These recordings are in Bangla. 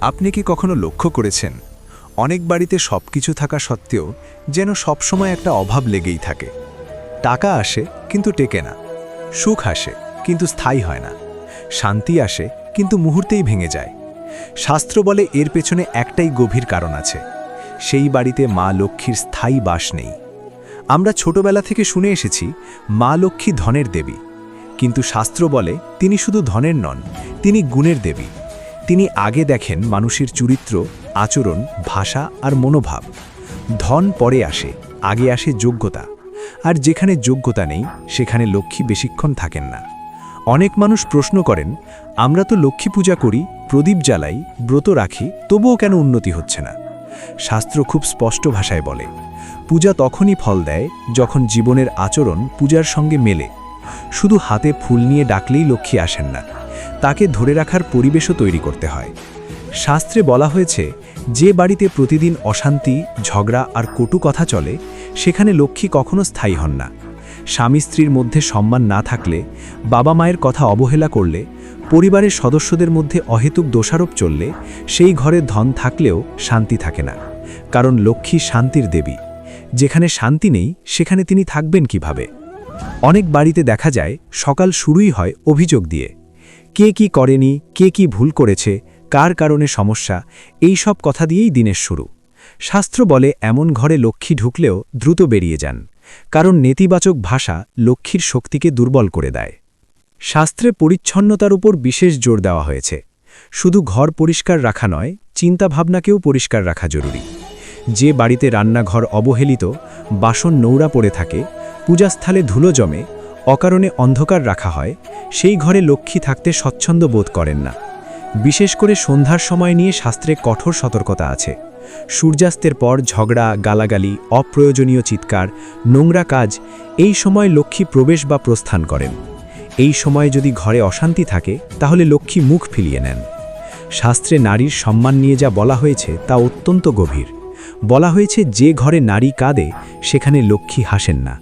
আপনি কি কখনো লক্ষ্য করেছেন অনেক বাড়িতে সবকিছু থাকা সত্ত্বেও যেন সবসময় একটা অভাব লেগেই থাকে? টাকা আসে কিন্তু টেকে না, সুখ আসে কিন্তু স্থায়ী হয় না, শান্তি আসে কিন্তু মুহূর্তেই ভেঙে যায়। শাস্ত্র বলে এর পেছনে একটাই গভীর কারণ আছে, সেই বাড়িতে মা লক্ষ্মীর স্থায়ী বাস নেই। আমরা ছোটবেলা থেকে শুনে এসেছি মা লক্ষ্মী ধনের দেবী, কিন্তু শাস্ত্র বলে তিনি শুধু ধনের নন, তিনি গুণের দেবী। তিনি আগে দেখেন মানুষের চরিত্র, আচরণ, ভাষা আর মনোভাব। ধন পরে আসে, আগে আসে যোগ্যতা। আর যেখানে যোগ্যতা নেই সেখানে লক্ষ্মী বেশিক্ষণ থাকেন না। অনেক মানুষ প্রশ্ন করেন, আমরা তো লক্ষ্মী পূজা করি, প্রদীপ জ্বালাই, ব্রত রাখি, তবুও কেন উন্নতি হচ্ছে না? শাস্ত্র খুব স্পষ্ট ভাষায় বলে, পূজা তখনই ফল দেয় যখন জীবনের আচরণ পূজার সঙ্গে মেলে। শুধু হাতে ফুল নিয়ে ডাকলেই লক্ষ্মী আসেন না, তাকে ধরে রাখার পরিবেশও তৈরি করতে হয়। শাস্ত্রে বলা হয়েছে, যে বাড়িতে প্রতিদিন অশান্তি, ঝগড়া আর কটু কথা চলে, সেখানে লক্ষ্মী কখনো স্থায়ী হন না। স্বামী স্ত্রীর মধ্যে সম্মান না থাকলে, বাবা মায়ের কথা অবহেলা করলে, পরিবারের সদস্যদের মধ্যে অহেতুক দোষারোপ চললে, সেই ঘরে ধন থাকলেও শান্তি থাকে না। কারণ লক্ষ্মী শান্তির দেবী। যেখানে শান্তি নেই সেখানে তিনি থাকবেন কিভাবে? অনেক বাড়িতে দেখা যায় সকাল শুরুই হয় অভিযোগ দিয়ে। কে কি করেনি, কে কি ভুল করেছে, কার কারণে সমস্যা, এই সব কথা দিয়েই দিনের শুরু। শাস্ত্র বলে এমন ঘরে লক্ষ্মী ঢুকলেও দ্রুত বেরিয়ে যান, কারণ নেতিবাচক ভাষা লক্ষ্মীর শক্তিকে দুর্বল করে দেয়। শাস্ত্রে পরিচ্ছন্নতার উপর বিশেষ জোর দেওয়া হয়েছে। শুধু ঘর পরিষ্কার রাখা নয়, চিন্তাভাবনাকেও পরিষ্কার রাখা জরুরি। যে বাড়িতে রান্নাঘর অবহেলিত, বাসন নোংরা পড়ে থাকে, পূজাস্থলে ধুলো জমে, অকারণে অন্ধকার রাখা হয়, সেই ঘরে লক্ষ্মী থাকতে স্বচ্ছন্দ বোধ করেন না। বিশেষ করে সন্ধ্যার সময় নিয়ে শাস্ত্রে কঠোর সতর্কতা আছে। সূর্যাস্তের পর ঝগড়া, গালাগালি, অপ্রয়োজনীয় চিৎকার, নোংরা কাজ, এই সময় লক্ষ্মী প্রবেশ বা প্রস্থান করেন। এই সময় যদি ঘরে অশান্তি থাকে তাহলে লক্ষ্মী মুখ ফিরিয়ে নেন। শাস্ত্রে নারীর সম্মান নিয়ে যা বলা হয়েছে তা অত্যন্ত গভীর। বলা হয়েছে, যে ঘরে নারী কাঁদে সেখানে লক্ষ্মী হাসেন না।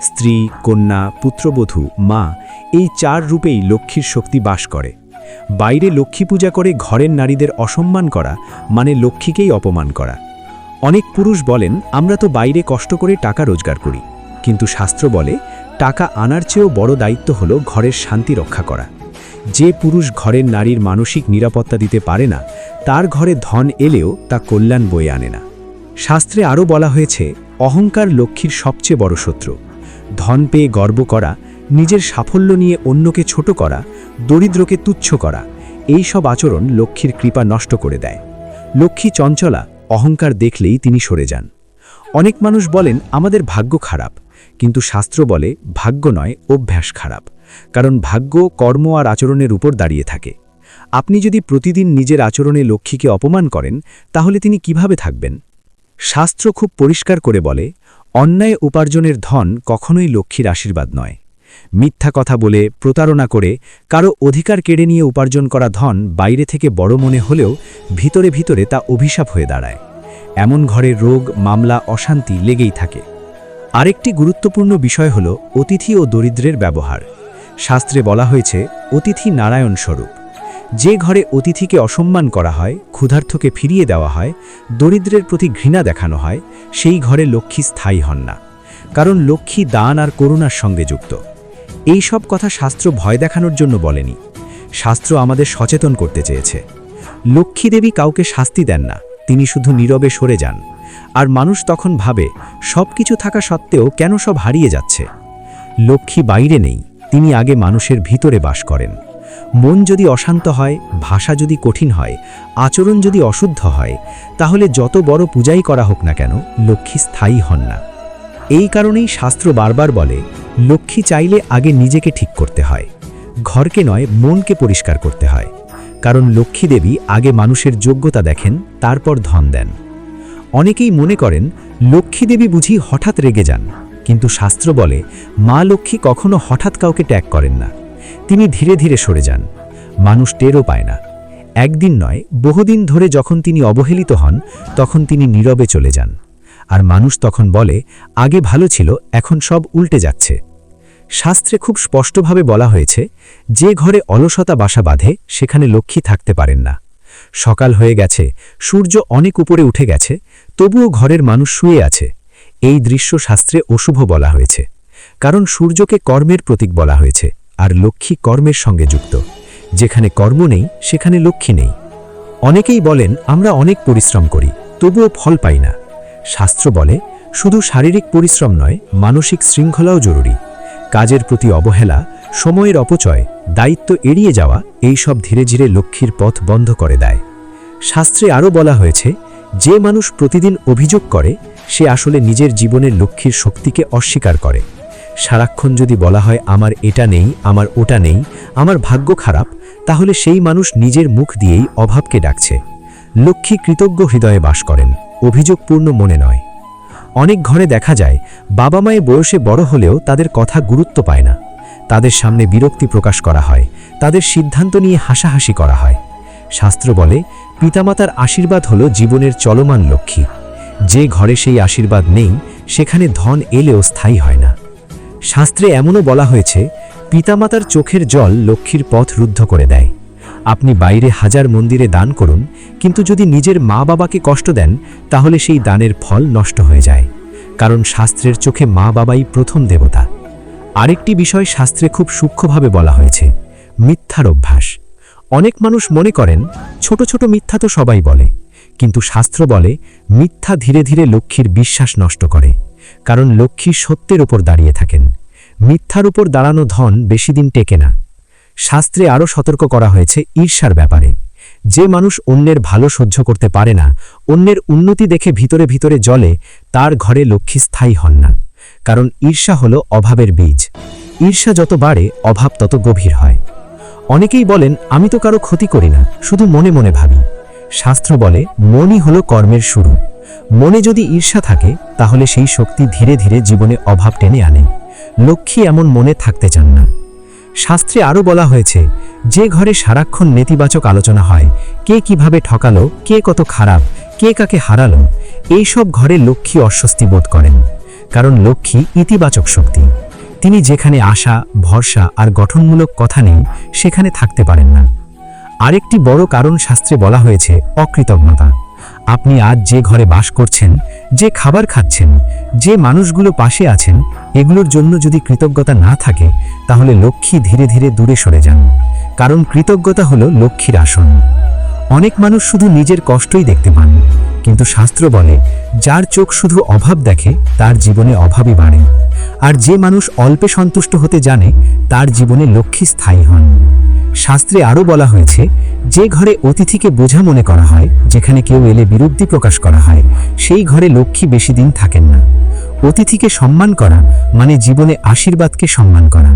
স্ত্রী, কন্যা, পুত্রবধূ, মা, এই চার রূপেই লক্ষ্মীর শক্তি বাস করে। বাইরে লক্ষ্মী পূজা করে ঘরের নারীদের অসম্মান করা মানে লক্ষ্মীকেই অপমান করা। অনেক পুরুষ বলেন, আমরা তো বাইরে কষ্ট করে টাকা রোজগার করি, কিন্তু শাস্ত্র বলে টাকা আনার চেয়েও বড় দায়িত্ব হলো ঘরের শান্তি রক্ষা করা। যে পুরুষ ঘরের নারীর মানসিক নিরাপত্তা দিতে পারে না, তার ঘরে ধন এলেও তা কল্যাণ বয়ে আনে না। শাস্ত্রে আরও বলা হয়েছে, অহংকার লক্ষ্মীর সবচেয়ে বড় শত্রু। ধন পেয়ে গর্ব করা, নিজের সাফল্য নিয়ে অন্যকে ছোট করা, দরিদ্রকে তুচ্ছ করা, এই সব আচরণ লক্ষ্মীর কৃপা নষ্ট করে দেয়। লক্ষ্মী চঞ্চলা, অহংকার দেখলেই তিনি সরে যান। অনেক মানুষ বলেন আমাদের ভাগ্য খারাপ, কিন্তু শাস্ত্র বলে ভাগ্য নয়, অভ্যাস খারাপ। কারণ ভাগ্য কর্ম আর আচরণের উপর দাঁড়িয়ে থাকে। আপনি যদি প্রতিদিন নিজের আচরণে লক্ষ্মীকে অপমান করেন, তাহলে তিনি কিভাবে থাকবেন? শাস্ত্র খুব পরিষ্কার করে বলে, অন্যায় উপার্জনের ধন কখনোই লক্ষ্মীর আশীর্বাদ নয়। মিথ্যা কথা বলে, প্রতারণা করে, কারো অধিকার কেড়ে নিয়ে উপার্জন করা ধন বাইরে থেকে বড় মনে হলেও ভিতরে ভিতরে তা অভিশাপ হয়ে দাঁড়ায়। এমন ঘরে রোগ, মামলা, অশান্তি লেগেই থাকে। আরেকটি গুরুত্বপূর্ণ বিষয় হল অতিথি ও দরিদ্রের ব্যবহার। শাস্ত্রে বলা হয়েছে, অতিথি নারায়ণ স্বরূপ। যে ঘরে অতিথিকে অসম্মান করা হয়, ক্ষুধার্তকে ফিরিয়ে দেওয়া হয়, দরিদ্রের প্রতি ঘৃণা দেখানো হয়, সেই ঘরে লক্ষ্মী স্থায়ী হন না। কারণ লক্ষ্মী দান আর করুণার সঙ্গে যুক্ত। এই সব কথা শাস্ত্র ভয় দেখানোর জন্য বলেনি, শাস্ত্র আমাদের সচেতন করতে চেয়েছে। লক্ষ্মী দেবী কাউকে শাস্তি দেন না, তিনি শুধু নীরবে সরে যান। আর মানুষ তখন ভাবে, সব কিছু থাকা সত্ত্বেও কেন সব হারিয়ে যাচ্ছে? লক্ষ্মী বাইরে নেই, তিনি আগে মানুষের ভিতরে বাস করেন। মন যদি অশান্ত হয়, ভাষা যদি কঠিন হয়, আচরণ যদি অশুদ্ধ হয়, তাহলে যত বড় পূজাই করা হোক না কেন, লক্ষ্মী স্থায়ী হন না। এই কারণেই শাস্ত্র বারবার বলে, লক্ষ্মী চাইলে আগে নিজেকে ঠিক করতে হয়, ঘরকে নয় মনকে পরিষ্কার করতে হয়। কারণ লক্ষ্মী দেবী আগে মানুষের যোগ্যতা দেখেন, তারপর ধন দেন। অনেকেই মনে করেন লক্ষ্মী দেবী বুঝি হঠাৎ রেগে যান, কিন্তু শাস্ত্র বলে মা লক্ষ্মী কখনো হঠাৎ কাউকে ত্যাগ করেন না, তিনি ধীরে ধীরে সরে যান। মানুষ টেরও পায় না। একদিন নয়, বহুদিন ধরে যখন তিনি অবহেলিত হন, তখন তিনি নীরবে চলে যান। আর মানুষ তখন বলে, আগে ভালো ছিল, এখন সব উল্টে যাচ্ছে। শাস্ত্রে খুব স্পষ্টভাবে বলা হয়েছে, যে ঘরে অলসতা বাসা বাঁধে সেখানে লক্ষ্মী থাকতে পারেন না। সকাল হয়ে গেছে, সূর্য অনেক উপরে উঠে গেছে, তবুও ঘরের মানুষ শুয়ে আছে। এই দৃশ্য শাস্ত্রে অশুভ বলা হয়েছে, কারণ সূর্যকে কর্মের প্রতীক বলা হয়েছে, আর লক্ষ্মী কর্মের সঙ্গে যুক্ত। যেখানে কর্ম নেই সেখানে লক্ষ্মী নেই। অনেকেই বলেন আমরা অনেক পরিশ্রম করি, তবুও ফল পাই না। শাস্ত্র বলে শুধু শারীরিক পরিশ্রম নয়, মানসিক শৃঙ্খলাও জরুরি। কাজের প্রতি অবহেলা, সময়ের অপচয়, দায়িত্ব এড়িয়ে যাওয়া এইসব ধীরে ধীরে লক্ষ্মীর পথ বন্ধ করে দেয়। শাস্ত্রে আরও বলা হয়েছে, যে মানুষ প্রতিদিন অভিযোগ করে সে আসলে নিজের জীবনের লক্ষ্মীর শক্তিকে অস্বীকার করে। সারাক্ষণ যদি বলা হয় আমার এটা নেই, আমার ওটা নেই, আমার ভাগ্য খারাপ, তাহলে সেই মানুষ নিজের মুখ দিয়েই অভাবকে ডাকছে। লক্ষ্মী কৃতজ্ঞ হৃদয়ে বাস করেন, অভিযোগপূর্ণ মনে নয়। অনেক ঘরে দেখা যায় বাবা মায়ের বয়সে বড় হলেও তাদের কথা গুরুত্ব পায় না। তাদের সামনে বিরক্তি প্রকাশ করা হয়, তাদের সিদ্ধান্ত নিয়ে হাসাহাসি করা হয়। শাস্ত্র বলে পিতামাতার আশীর্বাদ হল জীবনের চলমান লক্ষ্মী। যে ঘরে সেই আশীর্বাদ নেই সেখানে ধন এলেও স্থায়ী হয় না। শাস্ত্রে এমনও বলা হয়েছে পিতামাতার চোখের জল লক্ষ্মীর পথ রুদ্ধ করে দেয়। আপনি বাইরে হাজার মন্দিরে দান করুন, কিন্তু যদি নিজের মা বাবাকে কষ্ট দেন তাহলে সেই দানের ফল নষ্ট হয়ে যায়। কারণ শাস্ত্রের চোখে মা বাবাই প্রথম দেবতা। আরেকটি বিষয় শাস্ত্রে খুব সূক্ষ্মভাবে বলা হয়েছে, মিথ্যার অভ্যাস। অনেক মানুষ মনে করেন ছোট ছোট মিথ্যা তো সবাই বলে, কিন্তু শাস্ত্র বলে মিথ্যা ধীরে ধীরে লক্ষ্মীর বিশ্বাস নষ্ট করে। কারণ লক্ষ্মী সত্যের উপর দাঁড়িয়ে থাকেন, মিথ্যার উপর দাঁড়ানো ধন বেশি দিন টেকে না। শাস্ত্রে আরও সতর্ক করা হয়েছে ঈর্ষার ব্যাপারে। যে মানুষ অন্যের ভালো সহ্য করতে পারে না, অন্যের উন্নতি দেখে ভিতরে ভিতরে জ্বলে, তার ঘরে লক্ষ্মী স্থায়ী হন না। কারণ ঈর্ষা হল অভাবের বীজ। ঈর্ষা যত বাড়ে অভাব তত গভীর হয়। অনেকেই বলেন আমি তো কারো ক্ষতি করি না, শুধু মনে মনে ভাবি। শাস্ত্র বলে মনই হলো কর্মের শুরু। মনে যদি ঈর্ষা থাকে তাহলে সেই শক্তি ধীরে ধীরে জীবনে অভাব টেনে আনে। লক্ষ্মী এমন মনে থাকতে চান না। শাস্ত্রে আরও বলা হয়েছে যে ঘরে সারাক্ষণ নেতিবাচক আলোচনা হয়, কে কিভাবে ঠকালো, কে কত খারাপ, কে কাকে হারালো, এইসব ঘরে লক্ষ্মী অস্বস্তি বোধ করেন। কারণ লক্ষ্মী ইতিবাচক শক্তি। তিনি যেখানে আশা, ভরসা আর গঠনমূলক কথা নেই সেখানে থাকতে পারেন না। আরেকটি বড় কারণ শাস্ত্রে বলা হয়েছে অকৃতজ্ঞতা। আপনি আজ যে ঘরে বাস করছেন, যে খাবার খাচ্ছেন, যে মানুষগুলো পাশে আছেন, এগুলোর জন্য যদি কৃতজ্ঞতা না থাকে তাহলে লক্ষ্মী ধীরে ধীরে দূরে সরে যান। কারণ কৃতজ্ঞতা হলো লক্ষ্মীর আসন। অনেক মানুষ শুধু নিজের কষ্টই দেখতে পান, কিন্তু শাস্ত্র বলে যার চোখ শুধু অভাব দেখে তার জীবনে অভাবই বাড়ে। আর যে মানুষ অল্পে সন্তুষ্ট হতে জানে তার জীবনে লক্ষ্মী স্থায়ী হন। শাস্ত্রে আরও বলা হয়েছে যে ঘরে অতিথিকে বোঝা মনে করা হয়, যেখানে কেউ এলে বিরক্তি প্রকাশ করা হয়, সেই ঘরে লক্ষ্মী বেশি দিন থাকেন না। অতিথিকে সম্মান করা মানে জীবনে আশীর্বাদকে সম্মান করা।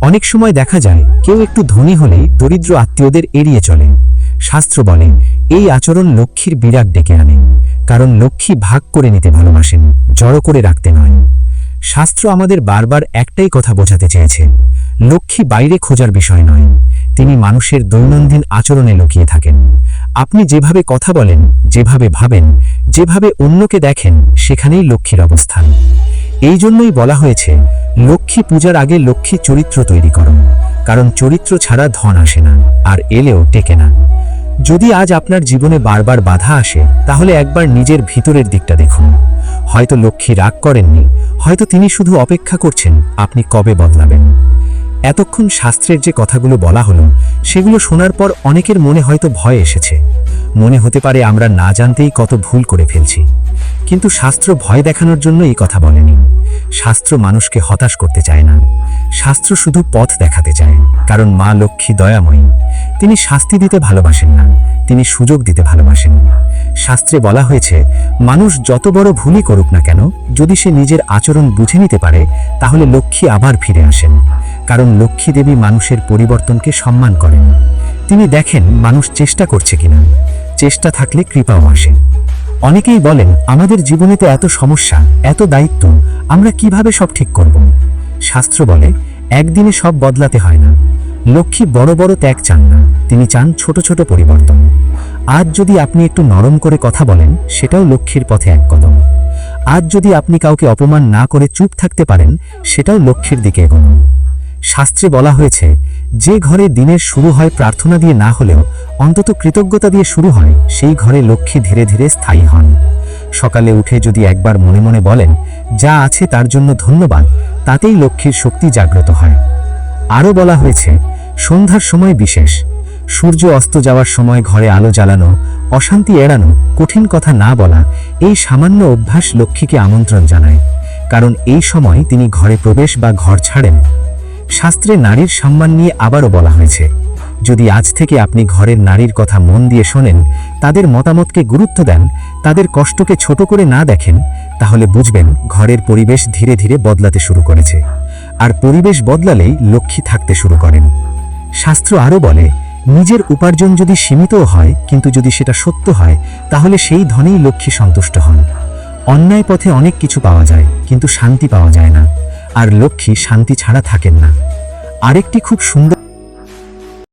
অনেক সময় দেখা যায় কেউ একটু ধনী হলেই দরিদ্র আত্মীয়দের এড়িয়ে চলে। শাস্ত্র বলে এই আচরণ লক্ষ্মীর বিরাগ ডেকে আনে। কারণ লক্ষ্মী ভাগ করে নিতে ভালোবাসেন, জড়ো করে রাখতে নয়। শাস্ত্র আমাদের বারবার একটাই কথা বোঝাতে চেয়েছে, লক্ষ্মী বাইরে খোঁজার বিষয় নয়, তিনি মানুষের দৈনন্দিন আচরণে লুকিয়ে থাকেন। আপনি যেভাবে কথা বলেন, যেভাবে ভাবেন, যেভাবে অন্যকে দেখেন, সেখানেই লক্ষ্মীর অবস্থান। এই জন্যই বলা হয়েছে লক্ষ্মী পূজার আগে লক্ষ্মী চরিত্র তৈরি করুন। কারণ চরিত্র ছাড়া ধন আসে না, আর এলেও টেকে না। যদি আজ আপনার জীবনে বারবার বাধা আসে তাহলে একবার নিজের ভিতরের দিকটা দেখুন। হয়তো লক্ষ্মী রাগ করেননি, হয়তো তিনি শুধু অপেক্ষা করছেন আপনি কবে বদলাবেন। এতক্ষণ শাস্ত্রের যে কথাগুলো বলা হলো সেগুলো শোনার পর অনেকের মনে হয়তো ভয় এসেছে। মনে হতে পারে আমরা না জানতেই কত ভুল করে ফেলছি। কিন্তু শাস্ত্র ভয় দেখানোর জন্য এই কথা বলেনি। শাস্ত্র মানুষকে হতাশ করতে চায় না, শাস্ত্র শুধু পথ দেখাতে চায়। কারণ মা লক্ষ্মী দয়াময়ী, তিনি শাস্তি দিতে ভালোবাসেন না, তিনি সুযোগ দিতে ভালোবাসেন। শাস্ত্রে বলা হয়েছে মানুষ যত বড় ভুলই করুক না কেন, যদি সে নিজের আচরণ বুঝে নিতে পারে তাহলে লক্ষ্মী আবার ফিরে আসেন। কারণ লক্ষ্মী দেবী মানুষের পরিবর্তনকে সম্মান করেন। তিনি দেখেন মানুষ চেষ্টা করছে কিনা, চেষ্টা থাকলে কৃপাও আসে। অনেকেই বলেন আমাদের জীবনে তো এত সমস্যা, এত দায়িত্ব, আমরা কিভাবে সব ঠিক করব। শাস্ত্র বলে একদিনে সব বদলাতে হয় না। লক্ষ্মী বড় বড় ত্যাগ চান না, তিনি চান ছোট ছোট পরিবর্তন। আজ যদি আপনি একটু নরম করে কথা বলেন, সেটাও লক্ষ্মীর পথে এক কদম। আজ যদি আপনি কাউকে অপমান না করে চুপ থাকতে পারেন, সেটাও লক্ষ্মীর দিকে এগোনো। শাস্ত্রে বলা হয়েছে যে ঘরে দিনের শুরু হয় প্রার্থনা দিয়ে না হলেও অন্তত কৃতজ্ঞতা দিয়ে শুরু হয়, সেই ঘরে লক্ষ্মী ধীরে ধীরে স্থায়ী হন। সকালে উঠে যদি একবার মনে মনে বলেন, যা আছে তার জন্য ধন্যবাদ, তাতেই লক্ষ্মীর শক্তি জাগ্রত হয়। আরও বলা হয়েছে, সন্ধ্যার সময় বিশেষ, সূর্য অস্ত যাওয়ার সময় ঘরে আলো জ্বালানো, অশান্তি এড়ানো, কঠিন কথা না বলা, এই সামান্য অভ্যাস লক্ষ্মীকে আমন্ত্রণ জানায়, কারণ এই সময় তিনি ঘরে প্রবেশ বা ঘর ছাড়েন। শাস্ত্রে নারীর সম্মান নিয়ে আবারও বলা হয়েছে, যদি আজ থেকে আপনি ঘরের নারীর কথা মন দিয়ে শোনেন, তাদের মতামতকে গুরুত্ব দেন, তাদের কষ্টকে ছোট করে না দেখেন, তাহলে বুঝবেন ঘরের পরিবেশ ধীরে ধীরে বদলাতে শুরু করেছে। আর পরিবেশ বদলালেই লক্ষ্মী থাকতে শুরু করেন। শাস্ত্র আরও বলে, নিজের উপার্জন যদি সীমিতও হয়, কিন্তু যদি সেটা সত্য হয়, তাহলে সেই ধনেই লক্ষ্মী সন্তুষ্ট হন। অন্যায় পথে অনেক কিছু পাওয়া যায়, কিন্তু শান্তি পাওয়া যায় না, আর লক্ষ্মী শান্তি ছাড়া থাকেন না। আরেকটি খুব সুন্দর